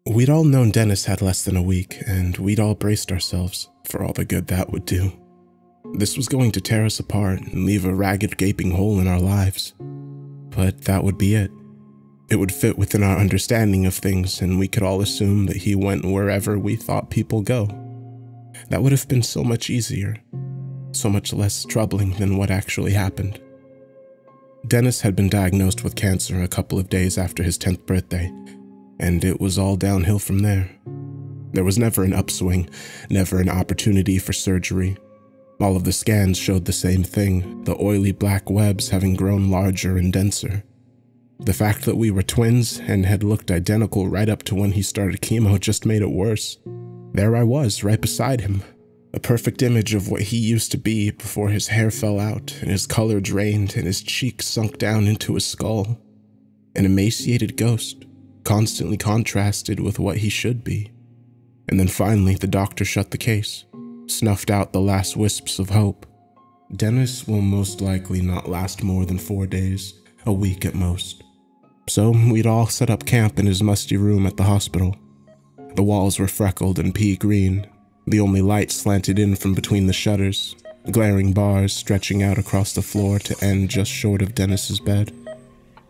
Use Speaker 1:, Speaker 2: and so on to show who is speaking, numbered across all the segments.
Speaker 1: We'd all known Dennis had less than a week, and we'd all braced ourselves for all the good that would do. This was going to tear us apart and leave a ragged, gaping hole in our lives. But that would be it. It would fit within our understanding of things, and we could all assume that he went wherever we thought people go. That would have been so much easier, so much less troubling than what actually happened. Dennis had been diagnosed with cancer a couple of days after his 10th birthday, and it was all downhill from there. There was never an upswing, never an opportunity for surgery. All of the scans showed the same thing, the oily black webs having grown larger and denser. The fact that we were twins and had looked identical right up to when he started chemo just made it worse. There I was, right beside him, a perfect image of what he used to be before his hair fell out and his color drained and his cheeks sunk down into his skull. An emaciated ghost, constantly contrasted with what he should be. And then finally the doctor shut the case, snuffed out the last wisps of hope. Dennis will most likely not last more than 4 days, a week at most. So we'd all set up camp in his musty room at the hospital. The walls were freckled and pea green. The only light slanted in from between the shutters, glaring bars stretching out across the floor to end just short of Dennis's bed.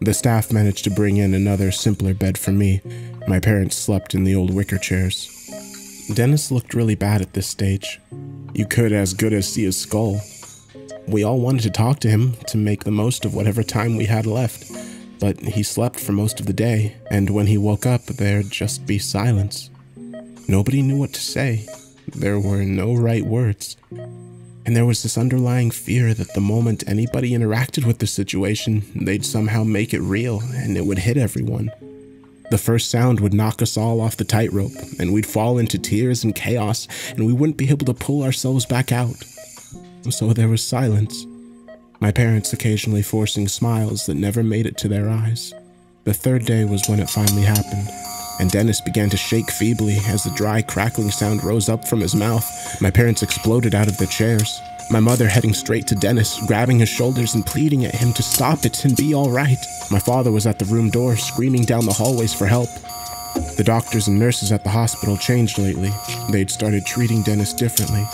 Speaker 1: The staff managed to bring in another, simpler bed for me. My parents slept in the old wicker chairs. Dennis looked really bad at this stage. You could as good as see his skull. We all wanted to talk to him to make the most of whatever time we had left, but he slept for most of the day, and when he woke up, there'd just be silence. Nobody knew what to say. There were no right words. And there was this underlying fear that the moment anybody interacted with the situation, they'd somehow make it real, and it would hit everyone. The first sound would knock us all off the tightrope, and we'd fall into tears and chaos, and we wouldn't be able to pull ourselves back out. So there was silence. My parents occasionally forcing smiles that never made it to their eyes. The third day was when it finally happened, and Dennis began to shake feebly as the dry, crackling sound rose up from his mouth. My parents exploded out of their chairs, my mother heading straight to Dennis, grabbing his shoulders and pleading at him to stop it and be all right. My father was at the room door, screaming down the hallways for help. The doctors and nurses at the hospital changed lately. They'd started treating Dennis differently.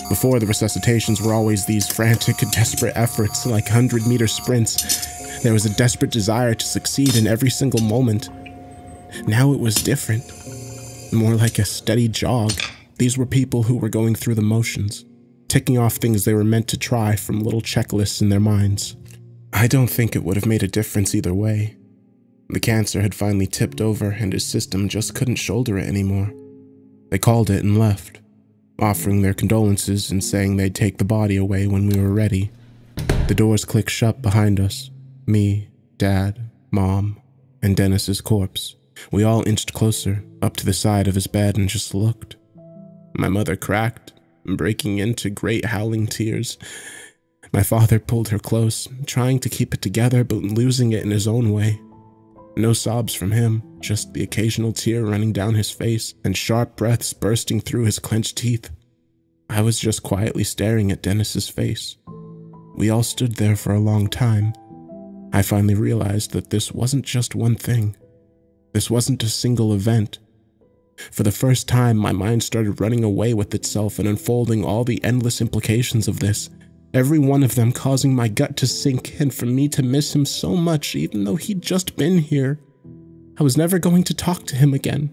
Speaker 1: Before, the resuscitations were always these frantic, desperate efforts, like 100-meter sprints. There was a desperate desire to succeed in every single moment. Now it was different. More like a steady jog. These were people who were going through the motions, ticking off things they were meant to try from little checklists in their minds. I don't think it would have made a difference either way. The cancer had finally tipped over and his system just couldn't shoulder it anymore. They called it and left, offering their condolences and saying they'd take the body away when we were ready. The doors clicked shut behind us. Me, Dad, Mom, and Dennis's corpse. We all inched closer, up to the side of his bed, and just looked. My mother cracked, breaking into great howling tears. My father pulled her close, trying to keep it together but losing it in his own way. No sobs from him, just the occasional tear running down his face and sharp breaths bursting through his clenched teeth. I was just quietly staring at Dennis's face. We all stood there for a long time. I finally realized that this wasn't just one thing. This wasn't a single event. For the first time, my mind started running away with itself and unfolding all the endless implications of this, every one of them causing my gut to sink and for me to miss him so much even though he'd just been here. I was never going to talk to him again.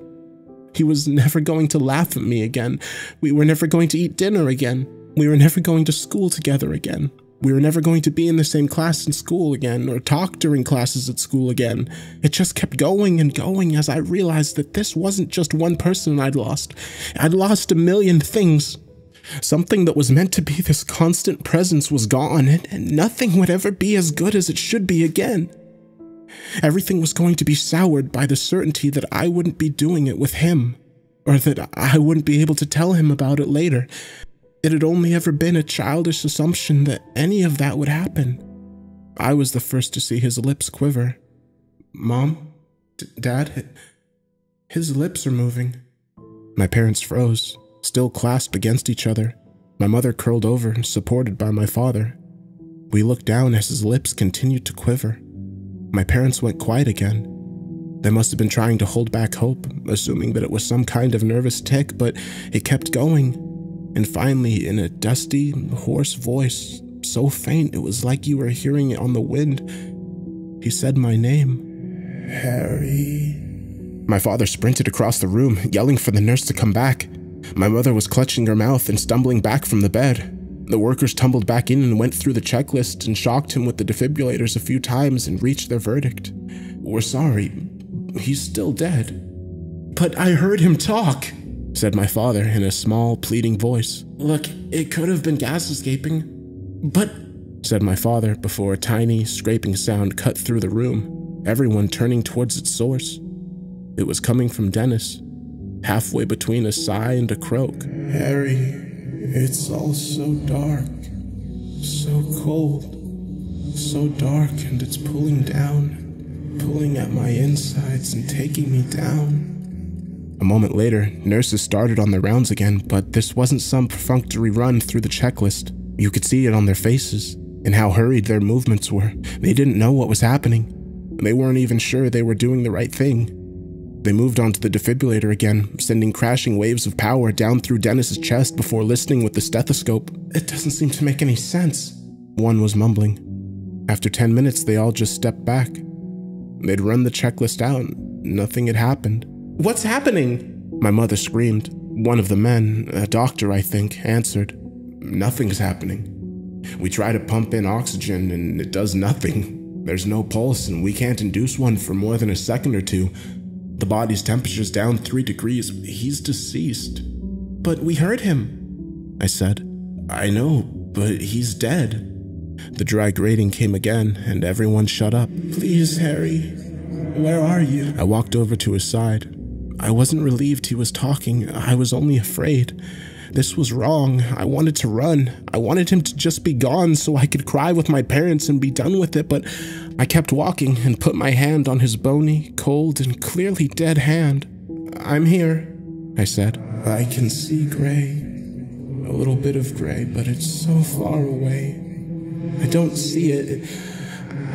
Speaker 1: He was never going to laugh at me again. We were never going to eat dinner again. We were never going to school together again. We were never going to be in the same class in school again or talk during classes at school again. It just kept going and going as I realized that this wasn't just one person I'd lost. I'd lost a million things. Something that was meant to be this constant presence was gone, and nothing would ever be as good as it should be again. Everything was going to be soured by the certainty that I wouldn't be doing it with him, or that I wouldn't be able to tell him about it later. It had only ever been a childish assumption that any of that would happen. I was the first to see his lips quiver. Mom? Dad? His lips are moving. My parents froze, still clasped against each other. My mother curled over, supported by my father. We looked down as his lips continued to quiver. My parents went quiet again. They must have been trying to hold back hope, assuming that it was some kind of nervous tic, but it kept going. And finally, in a dusty, hoarse voice, so faint it was like you were hearing it on the wind, he said my name. Harry. My father sprinted across the room, yelling for the nurse to come back. My mother was clutching her mouth and stumbling back from the bed. The workers tumbled back in and went through the checklist and shocked him with the defibrillators a few times and reached their verdict. We're sorry. He's still dead. But I heard him talk, said my father in a small, pleading voice. Look, it could have been gas escaping. But, said my father before a tiny, scraping sound cut through the room, everyone turning towards its source. It was coming from Dennis, halfway between a sigh and a croak. Harry, it's all so dark, so cold, so dark, and it's pulling down, pulling at my insides and taking me down. A moment later, nurses started on their rounds again, but this wasn't some perfunctory run through the checklist. You could see it on their faces, and how hurried their movements were. They didn't know what was happening. They weren't even sure they were doing the right thing. They moved on to the defibrillator again, sending crashing waves of power down through Dennis's chest before listening with the stethoscope. It doesn't seem to make any sense, one was mumbling. After 10 minutes, they all just stepped back. They'd run the checklist out. Nothing had happened. What's happening? My mother screamed. One of the men, a doctor I think, answered. Nothing's happening. We try to pump in oxygen and it does nothing. There's no pulse and we can't induce one for more than a second or two. The body's temperature's down 3 degrees. He's deceased. But we heard him, I said. I know, but he's dead. The dry grating came again, and everyone shut up. Please, Harry, where are you? I walked over to his side. I wasn't relieved he was talking. I was only afraid. This was wrong. I wanted to run. I wanted him to just be gone so I could cry with my parents and be done with it, but I kept walking and put my hand on his bony, cold, and clearly dead hand. I'm here, I said. I can see gray. A little bit of gray, but it's so far away. I don't see it.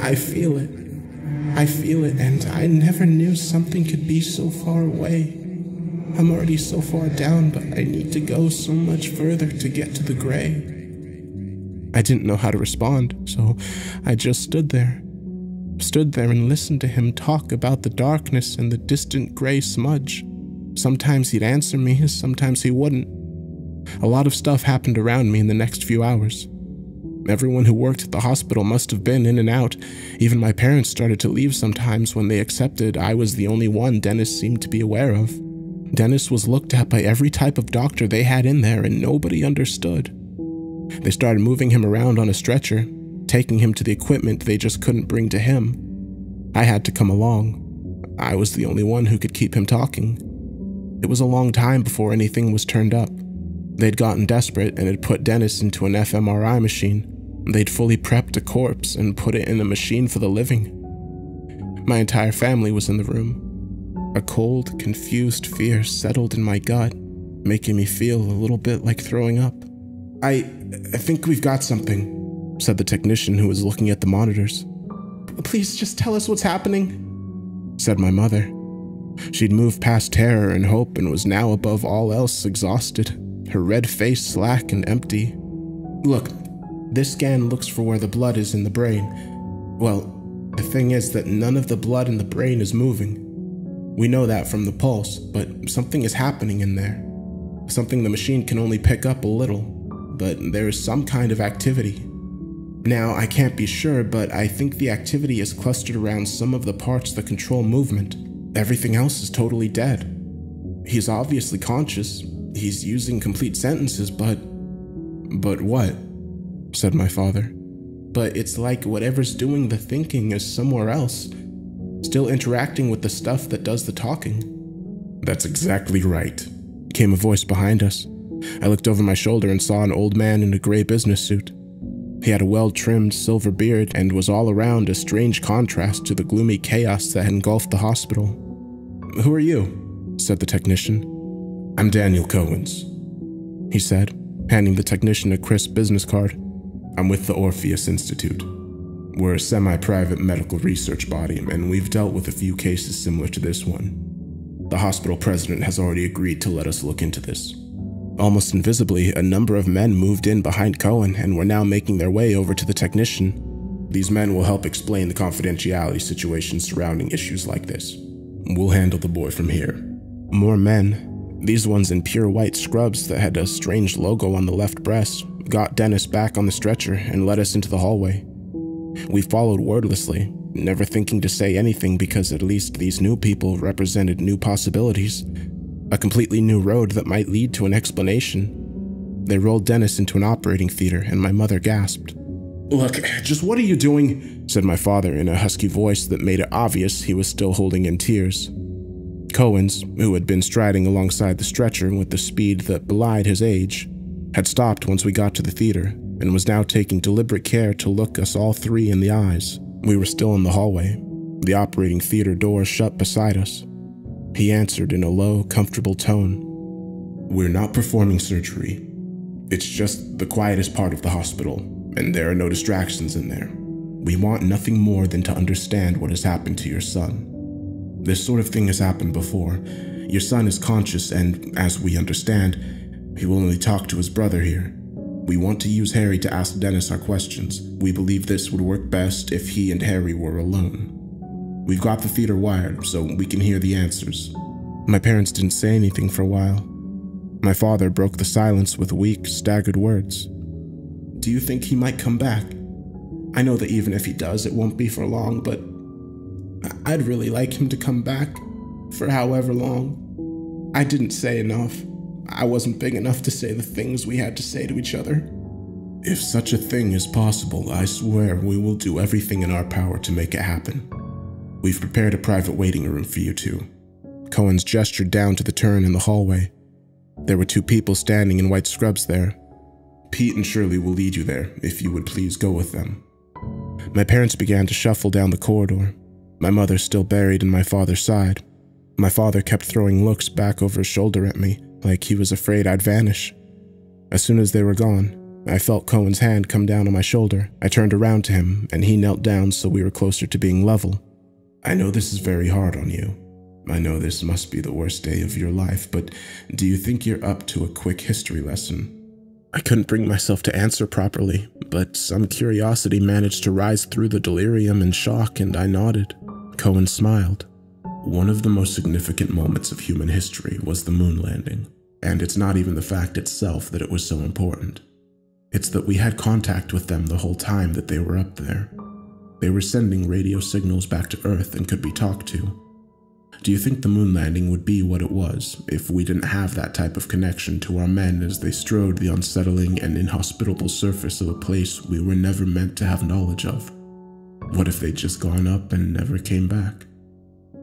Speaker 1: I feel it. I feel it, and I never knew something could be so far away. I'm already so far down, but I need to go so much further to get to the gray. I didn't know how to respond, so I just stood there and listened to him talk about the darkness and the distant gray smudge. Sometimes he'd answer me, sometimes he wouldn't. A lot of stuff happened around me in the next few hours. Everyone who worked at the hospital must have been in and out. Even my parents started to leave sometimes when they accepted I was the only one Dennis seemed to be aware of. Dennis was looked at by every type of doctor they had in there, and nobody understood. They started moving him around on a stretcher, taking him to the equipment they just couldn't bring to him. I had to come along. I was the only one who could keep him talking. It was a long time before anything was turned up. They'd gotten desperate and had put Dennis into an fMRI machine. They'd fully prepped a corpse and put it in a machine for the living. My entire family was in the room. A cold, confused fear settled in my gut, making me feel a little bit like throwing up. I think we've got something, said the technician who was looking at the monitors. Please just tell us what's happening, said my mother. She'd moved past terror and hope and was now above all else exhausted, her red face slack and empty. Look, this scan looks for where the blood is in the brain. Well, the thing is that none of the blood in the brain is moving. We know that from the pulse, but something is happening in there. Something the machine can only pick up a little, but there is some kind of activity. Now, I can't be sure, but I think the activity is clustered around some of the parts that control movement. Everything else is totally dead. He's obviously conscious. He's using complete sentences, but what? Said my father. But it's like whatever's doing the thinking is somewhere else, still interacting with the stuff that does the talking. That's exactly right, came a voice behind us. I looked over my shoulder and saw an old man in a gray business suit. He had a well-trimmed silver beard and was all around a strange contrast to the gloomy chaos that had engulfed the hospital. Who are you? Said the technician. I'm Daniel Cohens, he said, handing the technician a crisp business card. I'm with the Orpheus Institute. We're a semi-private medical research body, and we've dealt with a few cases similar to this one. The hospital president has already agreed to let us look into this. Almost invisibly, a number of men moved in behind Cohen and were now making their way over to the technician. These men will help explain the confidentiality situation surrounding issues like this. We'll handle the boy from here. More men, these ones in pure white scrubs that had a strange logo on the left breast, got Dennis back on the stretcher and led us into the hallway. We followed wordlessly, never thinking to say anything because at least these new people represented new possibilities, a completely new road that might lead to an explanation. They rolled Dennis into an operating theater and my mother gasped. "Look, just what are you doing?" said my father in a husky voice that made it obvious he was still holding in tears. Cohen's, who had been striding alongside the stretcher with the speed that belied his age, had stopped once we got to the theater and was now taking deliberate care to look us all three in the eyes. We were still in the hallway, the operating theater door shut beside us. He answered in a low, comfortable tone. "We're not performing surgery. It's just the quietest part of the hospital, and there are no distractions in there. We want nothing more than to understand what has happened to your son. This sort of thing has happened before. Your son is conscious, and as we understand, he will only talk to his brother here. We want to use Harry to ask Dennis our questions. We believe this would work best if he and Harry were alone. We've got the theater wired, so we can hear the answers." My parents didn't say anything for a while. My father broke the silence with weak, staggered words. "Do you think he might come back? I know that even if he does, it won't be for long, but I'd really like him to come back, for however long. I didn't say enough. I wasn't big enough to say the things we had to say to each other." "If such a thing is possible, I swear we will do everything in our power to make it happen. We've prepared a private waiting room for you two." Cohen's gestured down to the turn in the hallway. There were two people standing in white scrubs there. "Pete and Shirley will lead you there, if you would please go with them." My parents began to shuffle down the corridor, my mother still buried in my father's side. My father kept throwing looks back over his shoulder at me, like he was afraid I'd vanish. As soon as they were gone, I felt Cohen's hand come down on my shoulder. I turned around to him, and he knelt down so we were closer to being level. "I know this is very hard on you. I know this must be the worst day of your life, but do you think you're up to a quick history lesson?" I couldn't bring myself to answer properly, but some curiosity managed to rise through the delirium and shock, and I nodded. Cohen smiled. "One of the most significant moments of human history was the moon landing, and it's not even the fact itself that it was so important. It's that we had contact with them the whole time that they were up there. They were sending radio signals back to Earth and could be talked to. Do you think the moon landing would be what it was if we didn't have that type of connection to our men as they strode the unsettling and inhospitable surface of a place we were never meant to have knowledge of? What if they'd just gone up and never came back?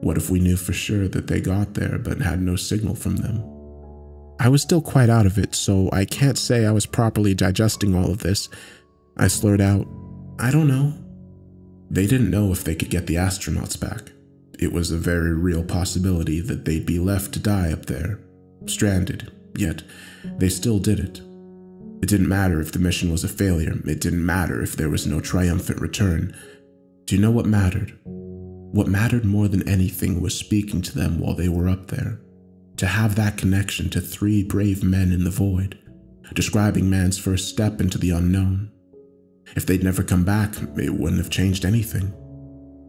Speaker 1: What if we knew for sure that they got there but had no signal from them?" I was still quite out of it, so I can't say I was properly digesting all of this. I slurred out, "I don't know." They didn't know if they could get the astronauts back. It was a very real possibility that they'd be left to die up there, stranded, yet they still did it. It didn't matter if the mission was a failure. It didn't matter if there was no triumphant return. Do you know what mattered? What mattered more than anything was speaking to them while they were up there. To have that connection to three brave men in the void, describing man's first step into the unknown. If they'd never come back, it wouldn't have changed anything.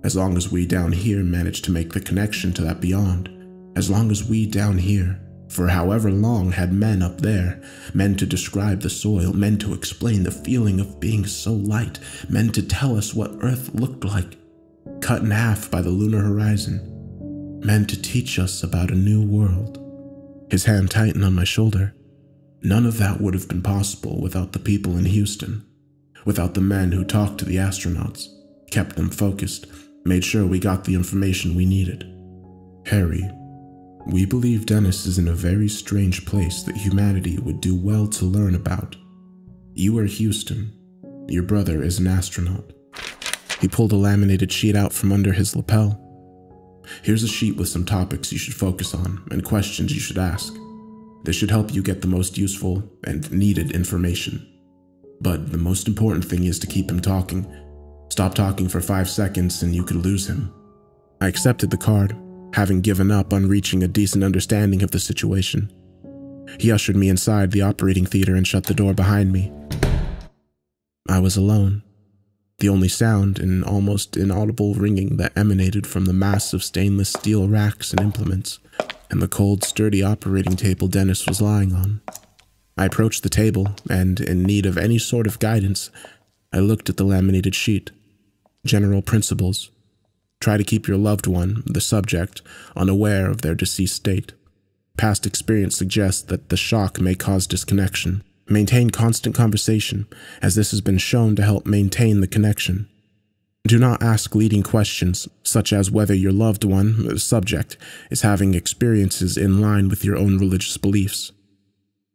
Speaker 1: As long as we down here managed to make the connection to that beyond, as long as we down here, for however long, had men up there, men to describe the soil, men to explain the feeling of being so light, men to tell us what Earth looked like, cut in half by the lunar horizon, men to teach us about a new world. His hand tightened on my shoulder. None of that would have been possible without the people in Houston, without the men who talked to the astronauts, kept them focused, made sure we got the information we needed. Harry, we believe Dennis is in a very strange place that humanity would do well to learn about. You are Houston. Your brother is an astronaut." He pulled a laminated sheet out from under his lapel. "Here's a sheet with some topics you should focus on and questions you should ask. This should help you get the most useful and needed information. But the most important thing is to keep him talking. Stop talking for 5 seconds and you could lose him. I accepted the card, having given up on reaching a decent understanding of the situation. He ushered me inside the operating theater and shut the door behind me. I was alone. The only sound, an almost inaudible ringing that emanated from the mass of stainless steel racks and implements, and the cold, sturdy operating table Dennis was lying on. I approached the table, and, in need of any sort of guidance, I looked at the laminated sheet. General principles. Try to keep your loved one, the subject, unaware of their deceased state. Past experience suggests that the shock may cause disconnection. Maintain constant conversation, as this has been shown to help maintain the connection. Do not ask leading questions, such as whether your loved one, the subject, is having experiences in line with your own religious beliefs.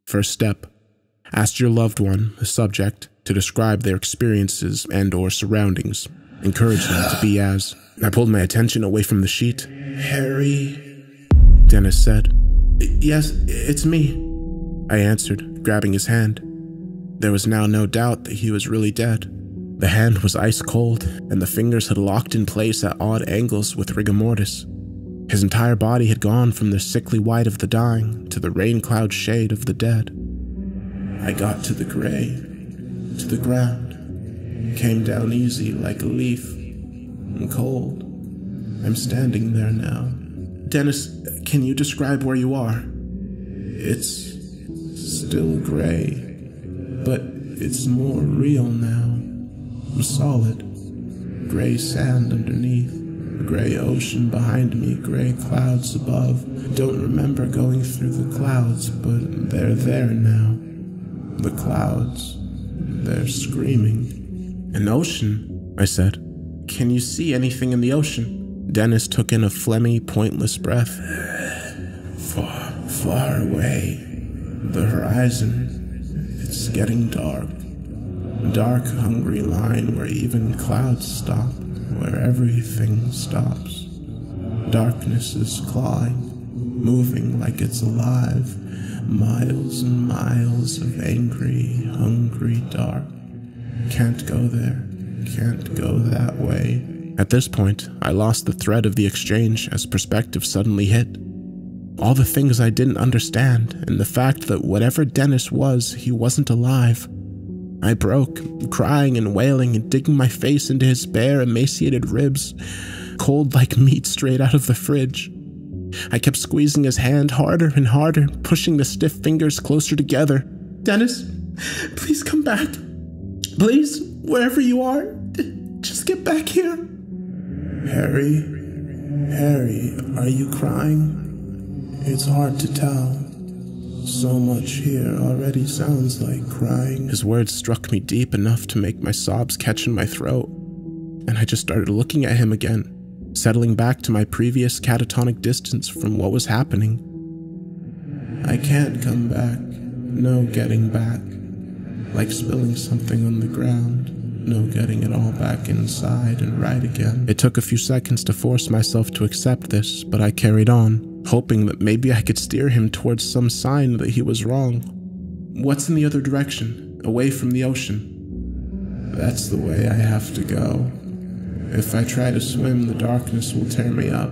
Speaker 1: First step. Ask your loved one, the subject, to describe their experiences and/or surroundings. Encourage them to be as. I pulled my attention away from the sheet. Harry, Dennis said. Yes, it's me, I answered, grabbing his hand. There was now no doubt that he was really dead. The hand was ice cold, and the fingers had locked in place at odd angles with rigor mortis. His entire body had gone from the sickly white of the dying to the rain cloud shade of the dead. I got to the gray, to the ground, came down easy like a leaf, and cold. I'm standing there now. Dennis, can you describe where you are? It's still gray, but it's more real now. Solid. Gray sand underneath, a gray ocean behind me, gray clouds above. Don't remember going through the clouds, but they're there now. The clouds, they're screaming. An ocean, I said. Can you see anything in the ocean? Dennis took in a phlegmy, pointless breath. Far away. The horizon. It's getting dark. A dark, hungry line where even clouds stop, where everything stops. Darkness is clawing, moving like it's alive. Miles and miles of angry, hungry dark. Can't go there. Can't go that way. At this point, I lost the thread of the exchange as perspective suddenly hit. All the things I didn't understand, and the fact that whatever Dennis was, he wasn't alive. I broke, crying and wailing and digging my face into his bare, emaciated ribs, cold like meat straight out of the fridge. I kept squeezing his hand harder and harder, pushing the stiff fingers closer together. Dennis, please come back. Please, wherever you are, just get back here. Harry, are you crying? It's hard to tell. So much here already sounds like crying. His words struck me deep enough to make my sobs catch in my throat, and I just started looking at him again, settling back to my previous catatonic distance from what was happening. I can't come back. No getting back. Like spilling something on the ground. No getting it all back inside and right again. It took a few seconds to force myself to accept this, but I carried on, hoping that maybe I could steer him towards some sign that he was wrong. What's in the other direction, away from the ocean? That's the way I have to go. If I try to swim, the darkness will tear me up,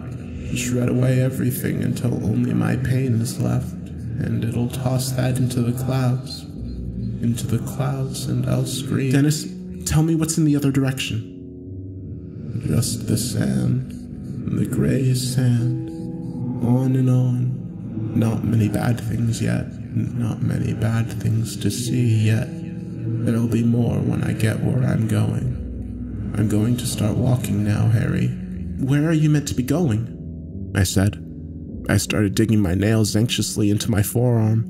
Speaker 1: shred away everything until only my pain is left, and it'll toss that into the clouds. Into the clouds, and I'll scream. Dennis, tell me what's in the other direction. Just the sand, the gray sand. On and on. Not many bad things yet. Not many bad things to see yet. There'll be more when I get where I'm going. I'm going to start walking now, Harry. Where are you meant to be going? I said. I started digging my nails anxiously into my forearm.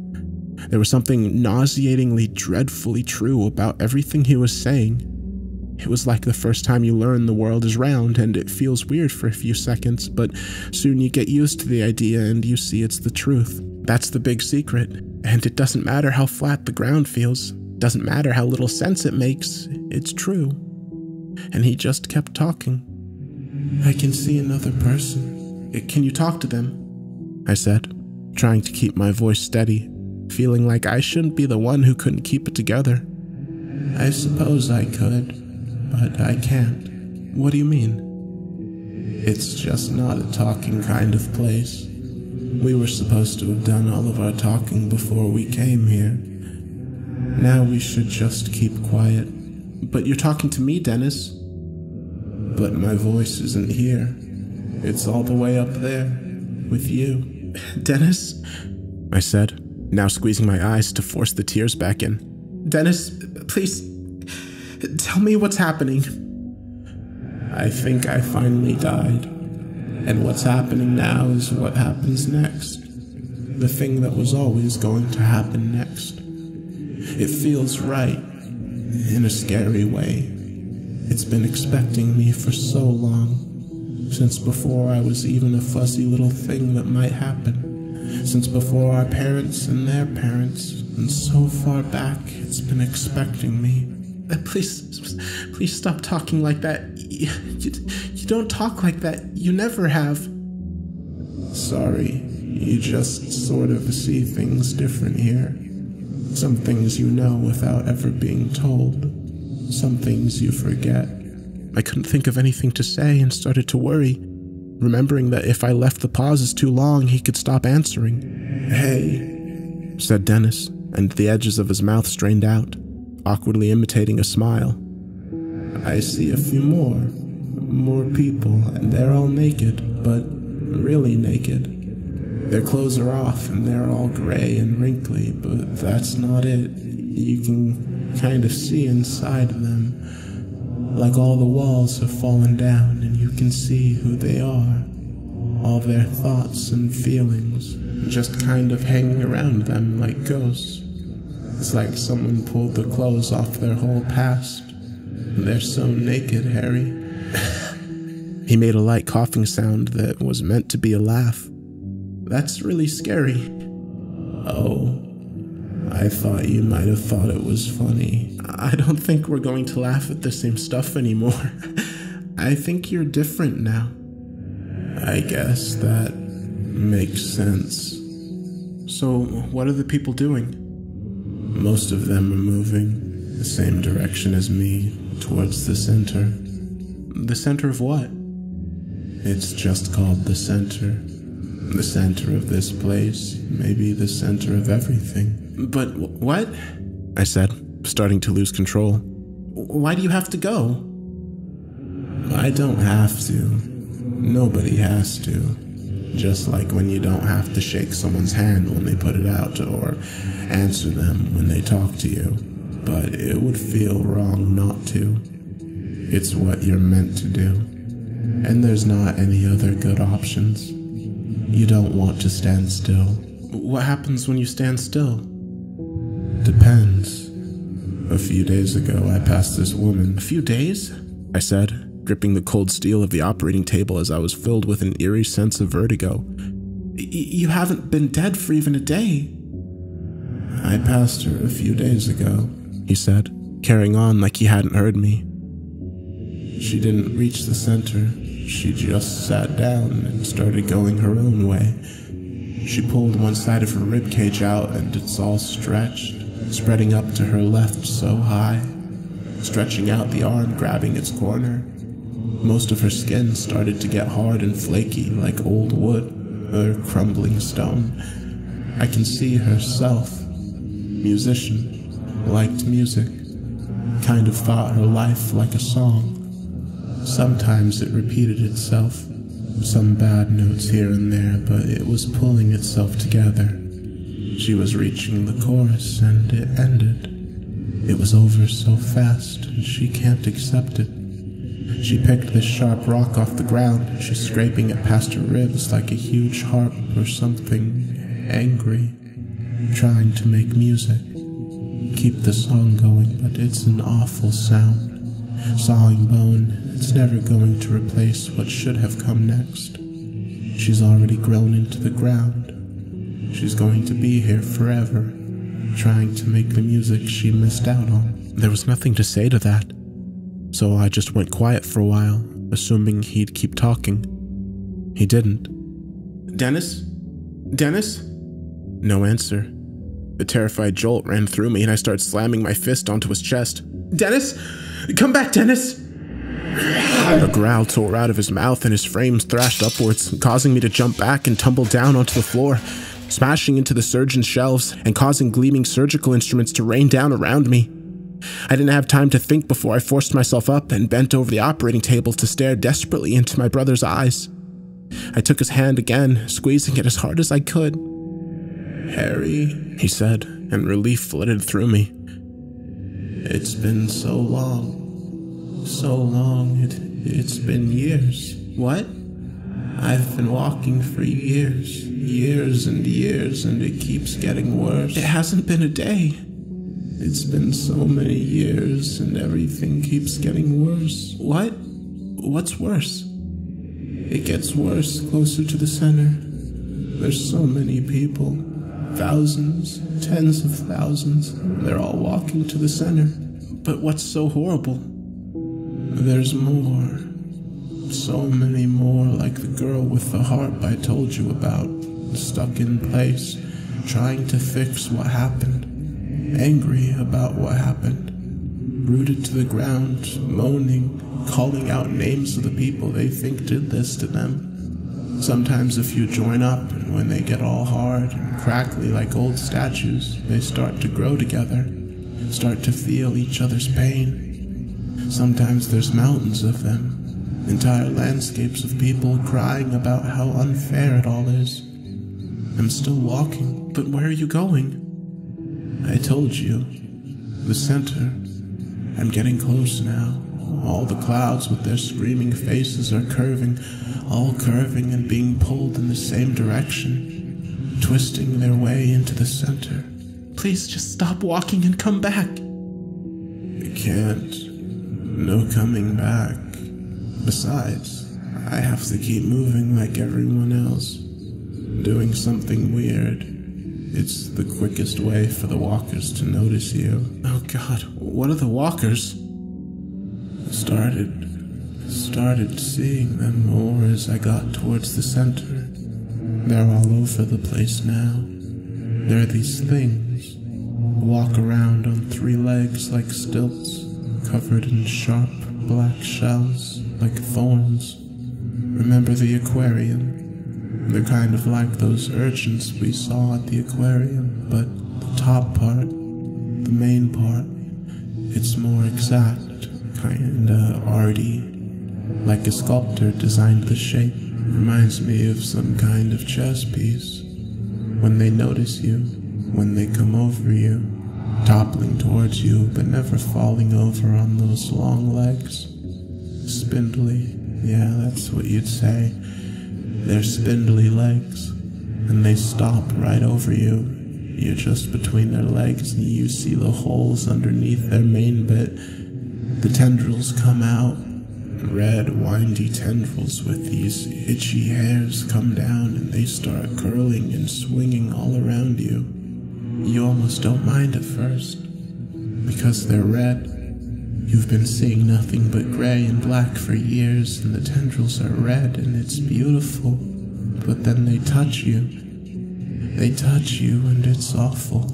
Speaker 1: There was something nauseatingly, dreadfully true about everything he was saying. It was like the first time you learn the world is round, and it feels weird for a few seconds, but soon you get used to the idea and you see it's the truth. That's the big secret, and it doesn't matter how flat the ground feels, doesn't matter how little sense it makes, it's true. And he just kept talking. I can see another person. Can you talk to them? I said, trying to keep my voice steady, feeling like I shouldn't be the one who couldn't keep it together. I suppose I could. but I can't. What do you mean? It's just not a talking kind of place. We were supposed to have done all of our talking before we came here. Now we should just keep quiet. But you're talking to me, Dennis. But my voice isn't here. It's all the way up there, with you. Dennis? I said, now squeezing my eyes to force the tears back in. Dennis, please, tell me what's happening. I think I finally died. And what's happening now is what happens next. The thing that was always going to happen next. It feels right, in a scary way. It's been expecting me for so long, since before I was even a fuzzy little thing that might happen, since before our parents and their parents, and so far back it's been expecting me. Please stop talking like that. You don't talk like that. You never have. Sorry, you just sort of see things different here. Some things you know without ever being told. Some things you forget. I couldn't think of anything to say and started to worry, remembering that if I left the pauses too long, he could stop answering. Hey, said Dennis, and the edges of his mouth strained out, awkwardly imitating a smile. I see a few more people, and they're all naked, but really naked. Their clothes are off, and they're all gray and wrinkly, but that's not it. You can kind of see inside of them, like all the walls have fallen down, and you can see who they are. All their thoughts and feelings, just kind of hanging around them like ghosts. It's like someone pulled the clothes off their whole past. They're so naked, Harry. He made a light coughing sound that was meant to be a laugh. That's really scary. Oh, I thought you might have thought it was funny. I don't think we're going to laugh at the same stuff anymore. I think you're different now. I guess that makes sense. So, what are the people doing? Most of them are moving the same direction as me, towards the center. The center of what? It's just called the center. The center of this place, maybe the center of everything. But what? I said, starting to lose control. Why do you have to go? I don't have to. Nobody has to. Just like when you don't have to shake someone's hand when they put it out or answer them when they talk to you. But it would feel wrong not to. It's what you're meant to do. And there's not any other good options. You don't want to stand still. What happens when you stand still? Depends. A few days ago, I passed this woman. A few days? I said, gripping the cold steel of the operating table as I was filled with an eerie sense of vertigo. You haven't been dead for even a day. I passed her a few days ago, he said, carrying on like he hadn't heard me. She didn't reach the center. She just sat down and started going her own way. She pulled one side of her ribcage out and it's all stretched, spreading up to her left so high, stretching out the arm, grabbing its corner. Most of her skin started to get hard and flaky like old wood or crumbling stone. I can see herself, musician, liked music, kind of thought her life like a song. Sometimes it repeated itself, some bad notes here and there, but it was pulling itself together. She was reaching the chorus and it ended. It was over so fast and she can't accept it. She picked this sharp rock off the ground. She's scraping it past her ribs like a huge harp or something angry, trying to make music. Keep the song going, but it's an awful sound. Sawing bone, it's never going to replace what should have come next. She's already grown into the ground. She's going to be here forever, trying to make the music she missed out on. There was nothing to say to that, so I just went quiet for a while, assuming he'd keep talking. He didn't. Dennis? Dennis? No answer. The terrified jolt ran through me and I started slamming my fist onto his chest. Dennis? Come back, Dennis! A growl tore out of his mouth and his frame thrashed upwards, causing me to jump back and tumble down onto the floor, smashing into the surgeon's shelves and causing gleaming surgical instruments to rain down around me. I didn't have time to think before I forced myself up and bent over the operating table to stare desperately into my brother's eyes. I took his hand again, squeezing it as hard as I could. "Harry," he said, and relief flooded through me. "It's been so long. So long. It's been years." "What?" "I've been walking for years. Years and years, and it keeps getting worse." "It hasn't been a day." "It's been so many years, and everything keeps getting worse." "What? What's worse?" "It gets worse closer to the center. There's so many people. Thousands, tens of thousands. They're all walking to the center." "But what's so horrible?" "There's more. So many more, like the girl with the harp I told you about, stuck in place, trying to fix what happened. Angry about what happened, rooted to the ground, moaning, calling out names of the people they think did this to them. Sometimes a few join up, and when they get all hard and crackly like old statues, they start to grow together, start to feel each other's pain. Sometimes there's mountains of them, entire landscapes of people crying about how unfair it all is. I'm still walking." "But where are you going?" "I told you. The center. I'm getting close now. All the clouds with their screaming faces are curving, all curving and being pulled in the same direction, twisting their way into the center." "Please just stop walking and come back." "I can't. No coming back. Besides, I have to keep moving like everyone else, doing something weird. It's the quickest way for the walkers to notice you." "Oh God, what are the walkers?" Started seeing them more as I got towards the center. They're all over the place now. They're these things. Walk around on 3 legs like stilts, covered in sharp black shells like thorns. Remember the aquarium? They're kind of like those urchins we saw at the aquarium, but the top part, the main part, it's more exact, kinda arty, like a sculptor designed the shape. Reminds me of some kind of chess piece. When they notice you, when they come over you, toppling towards you but never falling over on those long legs. Spindly, yeah, that's what you'd say. They're spindly legs, and they stop right over you. You're just between their legs and you see the holes underneath their main bit. The tendrils come out, red, windy tendrils with these itchy hairs come down and they start curling and swinging all around you. You almost don't mind at first, because they're red. You've been seeing nothing but gray and black for years, and the tendrils are red, and it's beautiful. But then they touch you. They touch you, and it's awful.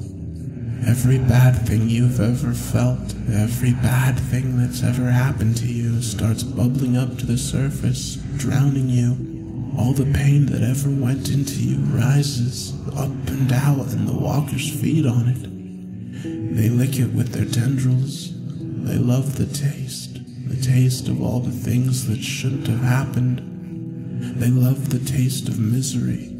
Speaker 1: Every bad thing you've ever felt, every bad thing that's ever happened to you starts bubbling up to the surface, drowning you. All the pain that ever went into you rises up and out, and the walkers feed on it. They lick it with their tendrils. They love the taste of all the things that shouldn't have happened. They love the taste of misery.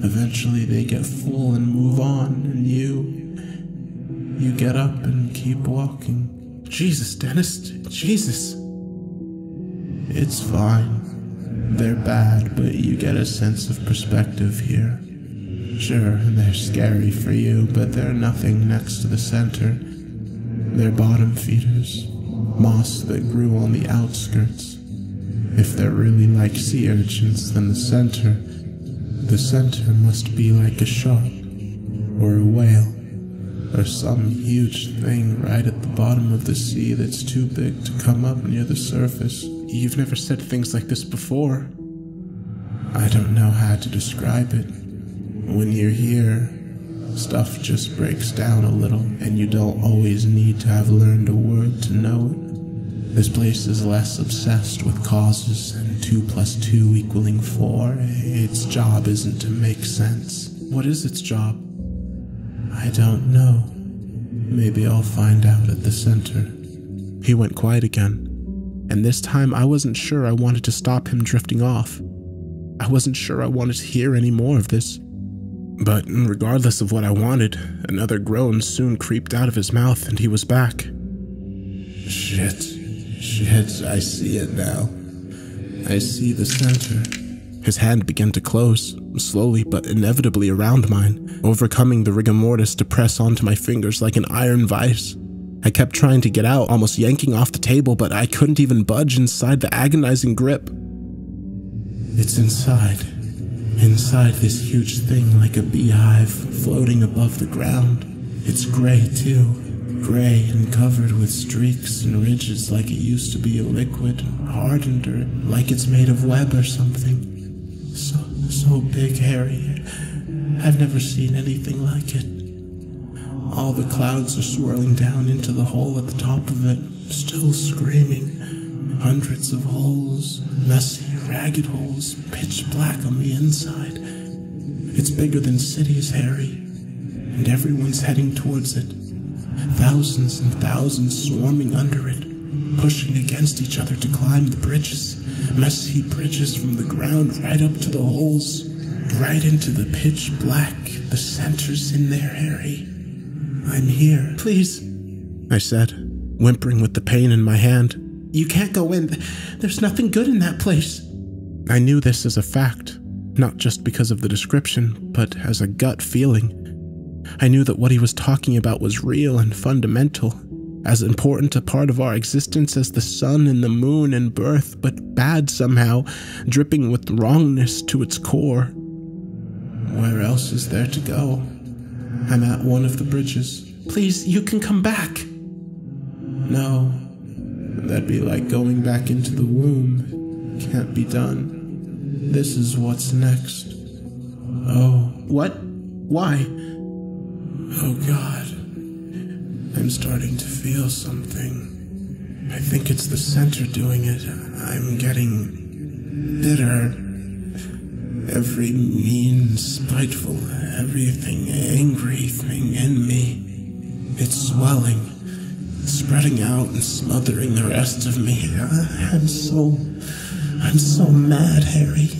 Speaker 1: Eventually they get full and move on, and you get up and keep walking. Jesus, Dennis, Jesus. It's fine. They're bad, but you get a sense of perspective here. Sure, they're scary for you, but they're nothing next to the center. They're bottom feeders, moss that grew on the outskirts. If they're really like sea urchins, then the center must be like a shark, or a whale, or some huge thing right at the bottom of the sea that's too big to come up near the surface. You've never said things like this before. I don't know how to describe it. When you're here, stuff just breaks down a little, and you don't always need to have learned a word to know it. This place is less obsessed with causes and 2 + 2 equaling 4. Its job isn't to make sense. What is its job? I don't know. Maybe I'll find out at the center. He went quiet again, and this time I wasn't sure I wanted to stop him drifting off. I wasn't sure I wanted to hear any more of this. But regardless of what I wanted, another groan soon creeped out of his mouth and he was back. Shit, I see it now. I see the center. His hand began to close, slowly but inevitably around mine, overcoming the rigor mortis to press onto my fingers like an iron vice. I kept trying to get out, almost yanking off the table, but I couldn't even budge inside the agonizing grip. It's inside this huge thing like a beehive floating above the ground. It's gray too, gray and covered with streaks and ridges like it used to be a liquid, hardened or like it's made of web or something. So big, Harry. I've never seen anything like it. All the clouds are swirling down into the hole at the top of it, still screaming. Hundreds of holes, messy, ragged holes, pitch black on the inside. It's bigger than cities, Harry, and everyone's heading towards it. Thousands and thousands swarming under it, pushing against each other to climb the bridges. Messy bridges from the ground right up to the holes, right into the pitch black. The center's in there, Harry. I'm here. Please, I said, whimpering with the pain in my hand. You can't go in. There's nothing good in that place. I knew this as a fact, not just because of the description, but as a gut feeling. I knew that what he was talking about was real and fundamental, as important a part of our existence as the sun and the moon and birth, but bad somehow, dripping with wrongness to its core. Where else is there to go? I'm at one of the bridges. Please, you can come back. No, that'd be like going back into the womb. Can't be done. This is what's next. Oh. What? Why? Oh God. I'm starting to feel something. I think it's the center doing it. I'm getting bitter. Every mean, spiteful, everything angry thing in me. It's swelling, spreading out and smothering the rest of me. I'm so mad, Harry.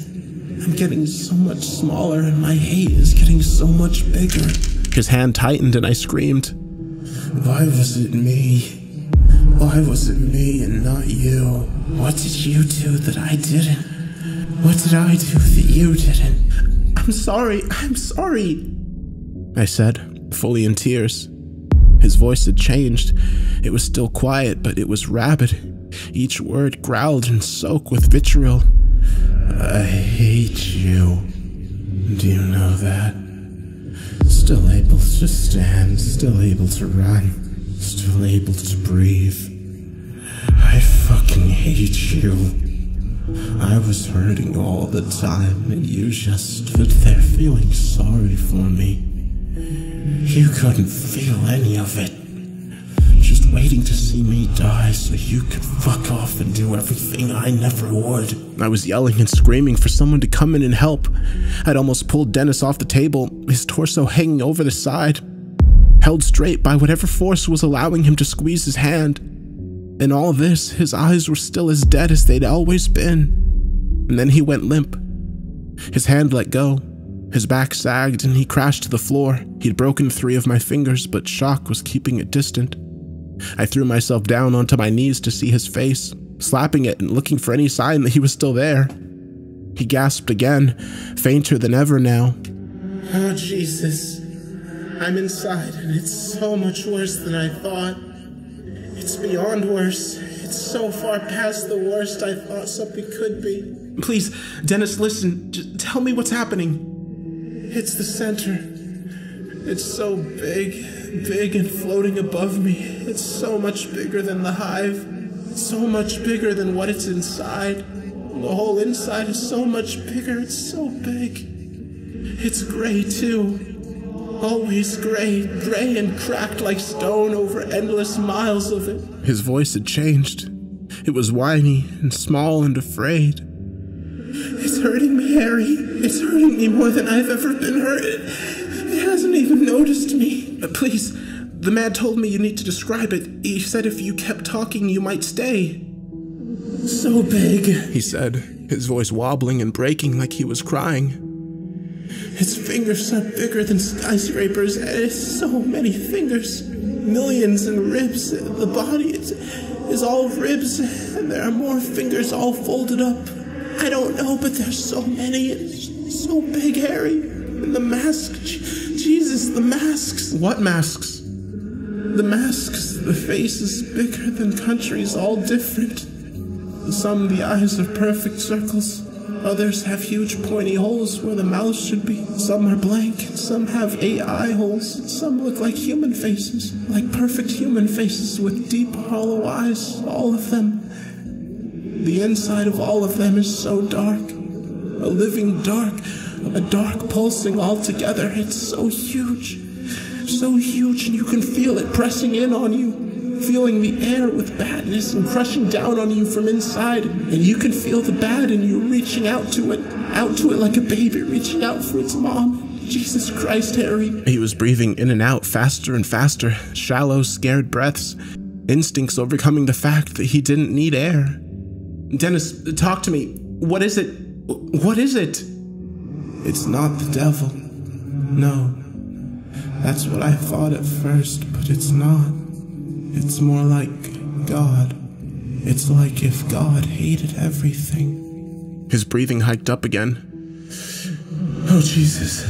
Speaker 1: I'm getting so much smaller and my hate is getting so much bigger. His hand tightened and I screamed. Why was it me? Why was it me and not you? What did you do that I didn't? What did I do that you didn't? I'm sorry, I said, fully in tears. His voice had changed. It was still quiet, but it was rabid. Each word growled and soaked with vitriol. I hate you. Do you know that? Still able to stand, still able to run, still able to breathe. I fucking hate you. I was hurting all the time, and you just stood there feeling sorry for me. You couldn't feel any of it. Just waiting to see me die so you could fuck off and do everything I never would. I was yelling and screaming for someone to come in and help. I'd almost pulled Dennis off the table, his torso hanging over the side, held straight by whatever force was allowing him to squeeze his hand. In all this, his eyes were still as dead as they'd always been. And then he went limp. His hand let go. His back sagged and he crashed to the floor. He'd broken 3 of my fingers, but shock was keeping it distant. I threw myself down onto my knees to see his face, slapping it and looking for any sign that he was still there. He gasped again, fainter than ever now. Oh, Jesus. I'm inside and it's so much worse than I thought. It's beyond worse. It's so far past the worst I thought something could be. Please, Dennis, listen. Just tell me what's happening. It's the center. It's so big and floating above me. It's so much bigger than the hive. So much bigger than what it's inside. The whole inside is so much bigger. It's so big. It's gray, too. Always gray and cracked like stone over endless miles of it. His voice had changed. It was whiny and small and afraid.
Speaker 2: It's hurting me, Harry. It's hurting me more than I've ever been hurt. It hasn't even noticed me.
Speaker 1: Please, the man told me you need to describe it. He said if you kept talking, you might stay.
Speaker 2: So big,
Speaker 1: he said, his voice wobbling and breaking like he was crying.
Speaker 2: Its fingers are bigger than skyscrapers, and it's so many fingers. Millions and ribs. The body is all ribs, and there are more fingers all folded up. I don't know, but there's so many. It's so big, Harry. And the masks. Jesus, the masks.
Speaker 1: What masks?
Speaker 2: The masks. The faces bigger than countries, all different. Some the eyes are perfect circles. Others have huge pointy holes where the mouth should be. Some are blank. Some have 8 eye holes. Some look like human faces. Like perfect human faces with deep hollow eyes. All of them. The inside of all of them is so dark. A living dark. A dark pulsing all together. It's so huge. So huge, and you can feel it pressing in on you. Feeling the air with badness and crushing down on you from inside. And you can feel the bad in you reaching out to it like a baby reaching out for its mom. Jesus Christ, Harry.
Speaker 1: He was breathing in and out faster and faster, shallow, scared breaths, instincts overcoming the fact that he didn't need air. Dennis, talk to me. What is it? What is it?
Speaker 2: It's not the devil. No. That's what I thought at first, but it's not. It's more like God. It's like if God hated everything.
Speaker 1: His breathing hiked up again.
Speaker 2: Oh, Jesus.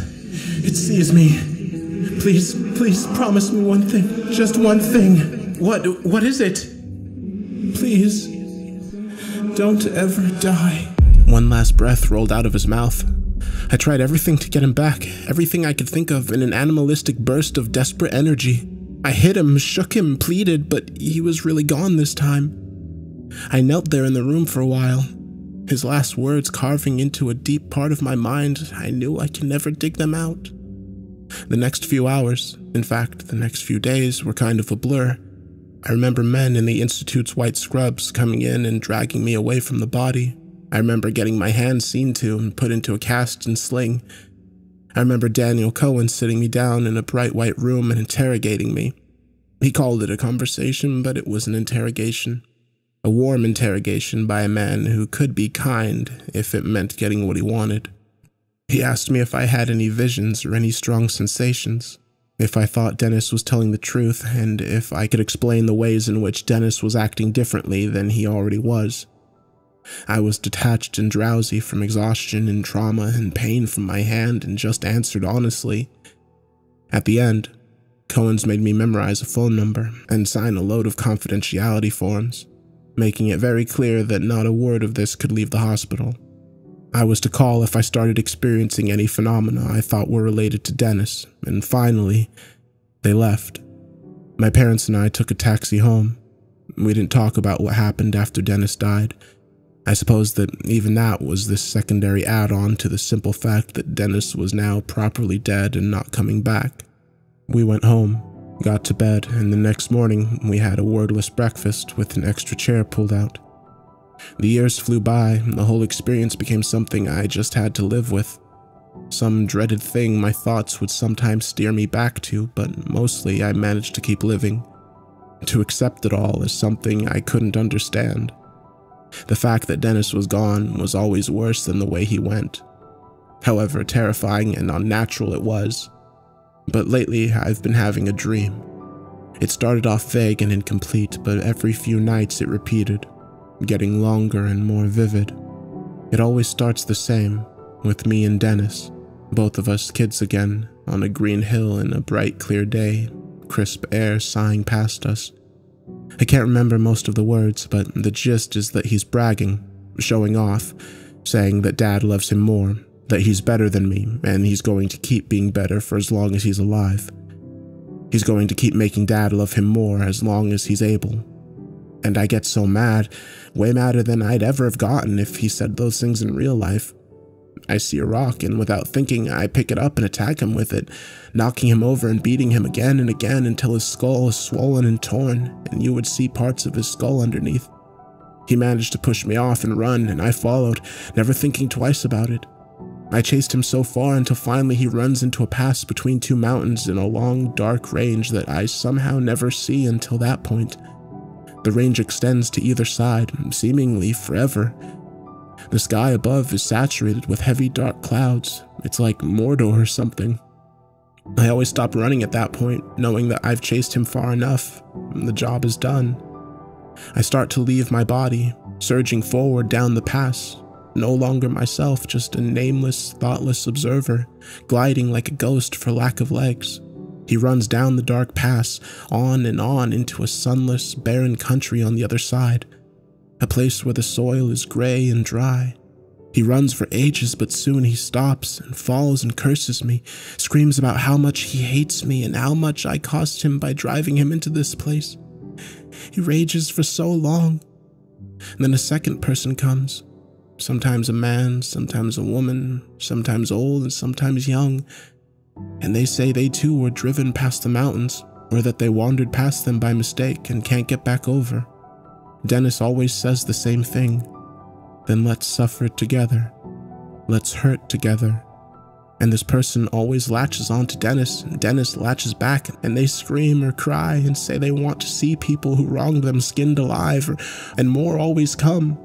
Speaker 2: It sees me. Please promise me one thing. Just one thing.
Speaker 1: What is it?
Speaker 2: Please. Don't ever die.
Speaker 1: One last breath rolled out of his mouth. I tried everything to get him back, everything I could think of in an animalistic burst of desperate energy. I hit him, shook him, pleaded, but he was really gone this time. I knelt there in the room for a while, his last words carving into a deep part of my mind. I knew I could never dig them out. The next few hours, in fact, the next few days, were kind of a blur. I remember men in the Institute's white scrubs coming in and dragging me away from the body. I remember getting my hands seen to and put into a cast and sling. I remember Daniel Cohen sitting me down in a bright white room and interrogating me. He called it a conversation, but it was an interrogation. A warm interrogation by a man who could be kind if it meant getting what he wanted. He asked me if I had any visions or any strong sensations, if I thought Dennis was telling the truth, and if I could explain the ways in which Dennis was acting differently than he already was. I was detached and drowsy from exhaustion and trauma and pain from my hand and just answered honestly. At the end, Cohen's made me memorize a phone number and sign a load of confidentiality forms, making it very clear that not a word of this could leave the hospital. I was to call if I started experiencing any phenomena I thought were related to Dennis, and finally, they left. My parents and I took a taxi home. We didn't talk about what happened after Dennis died. I suppose that even that was this secondary add-on to the simple fact that Dennis was now properly dead and not coming back. We went home, got to bed, and the next morning we had a wordless breakfast with an extra chair pulled out. The years flew by, and the whole experience became something I just had to live with. Some dreaded thing my thoughts would sometimes steer me back to, but mostly I managed to keep living, to accept it all as something I couldn't understand. The fact that Dennis was gone was always worse than the way he went. However terrifying and unnatural it was. But lately, I've been having a dream. It started off vague and incomplete, but every few nights it repeated, getting longer and more vivid. It always starts the same, with me and Dennis, both of us kids again, on a green hill in a bright, clear day, crisp air sighing past us. I can't remember most of the words, but the gist is that he's bragging, showing off, saying that Dad loves him more, that he's better than me, and he's going to keep being better for as long as he's alive. He's going to keep making Dad love him more as long as he's able. And I get so mad, way madder than I'd ever have gotten if he said those things in real life. I see a rock, and without thinking, I pick it up and attack him with it, knocking him over and beating him again and again until his skull is swollen and torn, and you would see parts of his skull underneath.
Speaker 2: He managed to push me off and run, and I followed, never thinking twice about it. I chased him so far until finally he runs into a pass between two mountains in a long, dark range that I somehow never see until that point. The range extends to either side, seemingly forever. The sky above is saturated with heavy, dark clouds. It's like Mordor or something. I always stop running at that point, knowing that I've chased him far enough, and the job is done. I start to leave my body, surging forward down the pass, no longer myself, just a nameless, thoughtless observer, gliding like a ghost for lack of legs. He runs down the dark pass, on and on into a sunless, barren country on the other side, a place where the soil is gray and dry. He runs for ages, but soon he stops and falls and curses me, screams about how much he hates me and how much I cost him by driving him into this place. He rages for so long. And then a second person comes, sometimes a man, sometimes a woman, sometimes old and sometimes young, and they say they too were driven past the mountains, or that they wandered past them by mistake and can't get back over. Dennis always says the same thing. Then let's suffer together. Let's hurt together. And this person always latches on to Dennis, and Dennis latches back, and they scream or cry and say they want to see people who wronged them skinned alive, and more always come.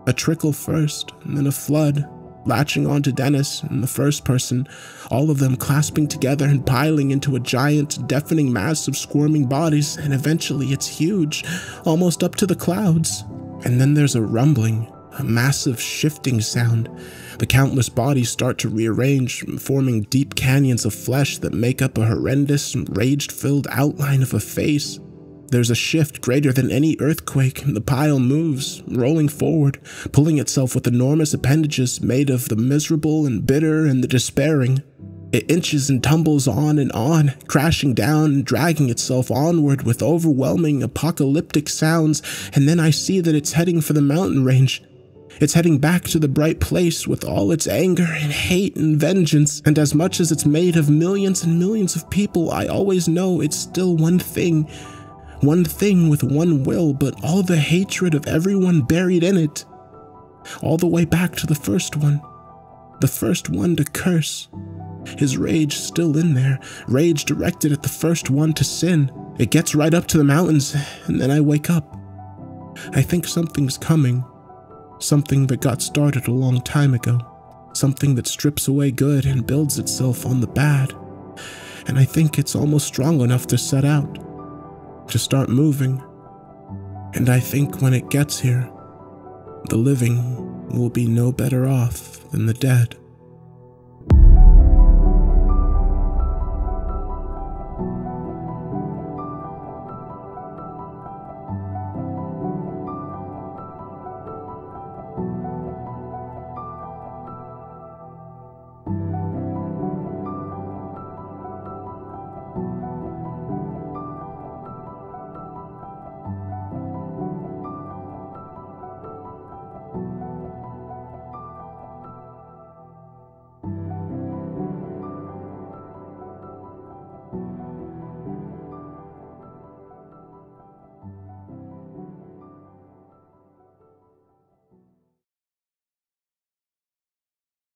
Speaker 2: A trickle first, and then a flood, latching on to Dennis and the first person, all of them clasping together and piling into a giant, deafening mass of squirming bodies, and eventually it's huge, almost up to the clouds. And then there's a rumbling, a massive shifting sound. The countless bodies start to rearrange, forming deep canyons of flesh that make up a horrendous, rage-filled outline of a face. There's a shift greater than any earthquake, and the pile moves, rolling forward, pulling itself with enormous appendages made of the miserable and bitter and the despairing. It inches and tumbles on, crashing down and dragging itself onward with overwhelming apocalyptic sounds, and then I see that it's heading for the mountain range. It's heading back to the bright place with all its anger and hate and vengeance, and as much as it's made of millions and millions of people, I always know it's still one thing with one will, but all the hatred of everyone buried in it. All the way back to the first one to curse. His rage still in there, rage directed at the first one to sin. It gets right up to the mountains, and then I wake up. I think something's coming. Something that got started a long time ago. Something that strips away good and builds itself on the bad. And I think it's almost strong enough to set out. To start moving. And I think when it gets here, the living will be no better off than the dead.